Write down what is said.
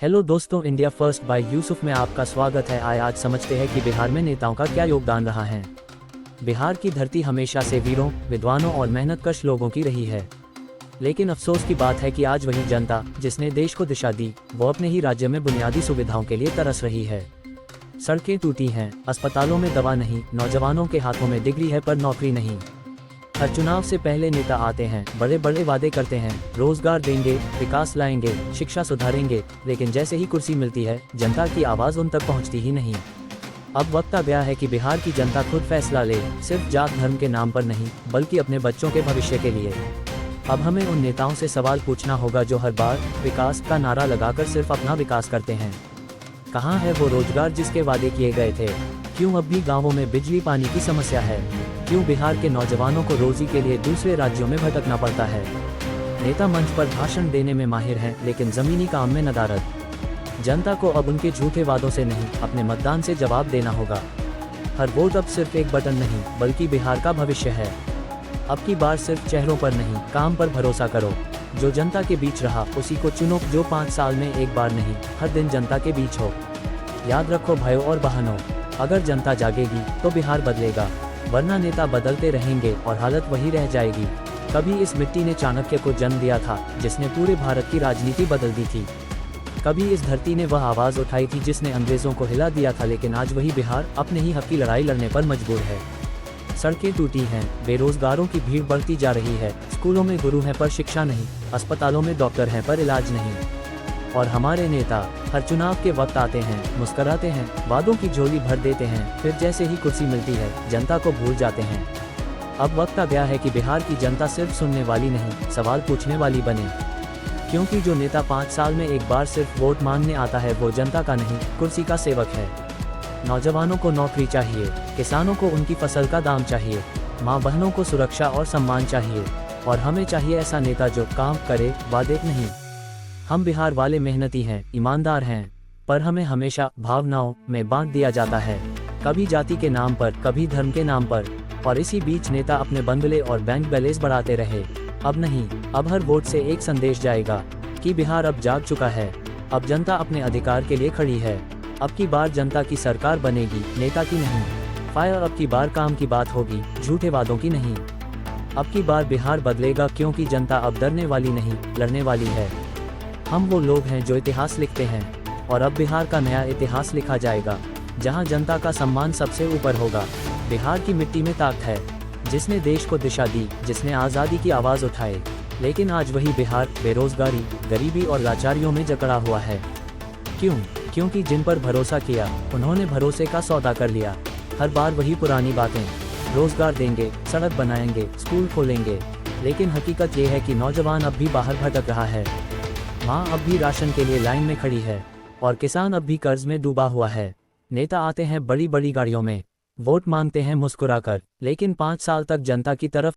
Hello दोस्तों, India first by Yusuf में आपका स्वागत है। आज समझते हैं कि बिहार में नेताओं का क्या योगदान रहा है। बिहार की धरती हमेशा से वीरों, विद्वानों और मेहनतकश लोगों की रही है। लेकिन अफसोस की बात है कि आज वही जनता जिसने देश को दिशा दी, वो अपने ही राज्य में बुनियादी सुविधाओं के लिए तरस रही है। सड़कें टूटी हैं, अस्पतालों में दवा नहीं, नौजवानों के हाथों में डिग्री है पर नौकरी नहीं। हर चुनाव से पहले नेता आते हैं, बड़े बड़े वादे करते हैं, रोजगार देंगे, विकास लाएंगे, शिक्षा सुधारेंगे, लेकिन जैसे ही कुर्सी मिलती है, जनता की आवाज़ उन तक पहुंचती ही नहीं। अब वक्त आ गया है कि बिहार की जनता खुद फैसला ले, सिर्फ जात धर्म के नाम पर नहीं, बल्कि अपने बच्चों के भविष्य के लिए। अब हमें उन नेताओं से सवाल पूछना होगा जो हर बार विकास का नारा लगाकर सिर्फ अपना विकास करते हैं। कहाँ है वो रोजगार जिसके वादे किए गए थे? क्यों अब भी गाँवों में बिजली पानी की समस्या है? क्यों बिहार के नौजवानों को रोजी के लिए दूसरे राज्यों में भटकना पड़ता है? नेता मंच पर भाषण देने में माहिर हैं, लेकिन जमीनी काम में नदारद। जनता को अब उनके झूठे वादों से नहीं, अपने मतदान से जवाब देना होगा। हर वोट अब सिर्फ एक बटन नहीं, बल्कि बिहार का भविष्य है। अब की बार सिर्फ चेहरों पर नहीं, काम पर भरोसा करो। जो जनता के बीच रहा, उसी को चुनो, जो 5 साल में एक बार नहीं, हर दिन जनता के बीच हो। याद रखो भाइयों और बहनों, अगर जनता जागेगी तो बिहार बदलेगा, वरना नेता बदलते रहेंगे और हालत वही रह जाएगी। कभी इस मिट्टी ने चाणक्य को जन्म दिया था, जिसने पूरे भारत की राजनीति बदल दी थी। कभी इस धरती ने वह आवाज़ उठाई थी जिसने अंग्रेजों को हिला दिया था, लेकिन आज वही बिहार अपने ही हक की लड़ाई लड़ने पर मजबूर है। सड़कें टूटी हैं, बेरोजगारों की भीड़ बढ़ती जा रही है, स्कूलों में गुरु हैं पर शिक्षा नहीं, अस्पतालों में डॉक्टर हैं पर इलाज नहीं। और हमारे नेता हर चुनाव के वक्त आते हैं, मुस्कराते हैं, वादों की झोली भर देते हैं, फिर जैसे ही कुर्सी मिलती है, जनता को भूल जाते हैं। अब वक्त आ गया है कि बिहार की जनता सिर्फ सुनने वाली नहीं, सवाल पूछने वाली बने। क्योंकि जो नेता 5 साल में एक बार सिर्फ वोट मांगने आता है, वो जनता का नहीं, कुर्सी का सेवक है। नौजवानों को नौकरी चाहिए, किसानों को उनकी फसल का दाम चाहिए, माँ बहनों को सुरक्षा और सम्मान चाहिए। और हमें चाहिए ऐसा नेता जो काम करे, वादे नहीं। हम बिहार वाले मेहनती हैं, ईमानदार हैं, पर हमें हमेशा भावनाओं में बांट दिया जाता है, कभी जाति के नाम पर, कभी धर्म के नाम पर। और इसी बीच नेता अपने बंगले और बैंक बैलेंस बढ़ाते रहे। अब नहीं, अब हर वोट से एक संदेश जाएगा कि बिहार अब जाग चुका है, अब जनता अपने अधिकार के लिए खड़ी है। अब की बार जनता की सरकार बनेगी, नेता की नहीं। फायर अब की बार काम की बात होगी, झूठे वादों की नहीं। अब की बार बिहार बदलेगा, क्योंकि जनता अब डरने वाली नहीं, लड़ने वाली है। हम वो लोग हैं जो इतिहास लिखते हैं, और अब बिहार का नया इतिहास लिखा जाएगा, जहां जनता का सम्मान सबसे ऊपर होगा। बिहार की मिट्टी में ताकत है, जिसने देश को दिशा दी, जिसने आज़ादी की आवाज़ उठाई। लेकिन आज वही बिहार बेरोजगारी, गरीबी और लाचारियों में जकड़ा हुआ है। क्यों? क्योंकि जिन पर भरोसा किया, उन्होंने भरोसे का सौदा कर लिया। हर बार वही पुरानी बातें, रोजगार देंगे, सड़क बनाएंगे, स्कूल खोलेंगे। लेकिन हकीकत ये है कि नौजवान अब भी बाहर भटक रहा है, माँ अब भी राशन के लिए लाइन में खड़ी है, और किसान अब भी कर्ज में डूबा हुआ है। नेता आते हैं बड़ी बड़ी गाड़ियों में, वोट मांगते हैं मुस्कुराकर, लेकिन 5 साल तक जनता की तरफ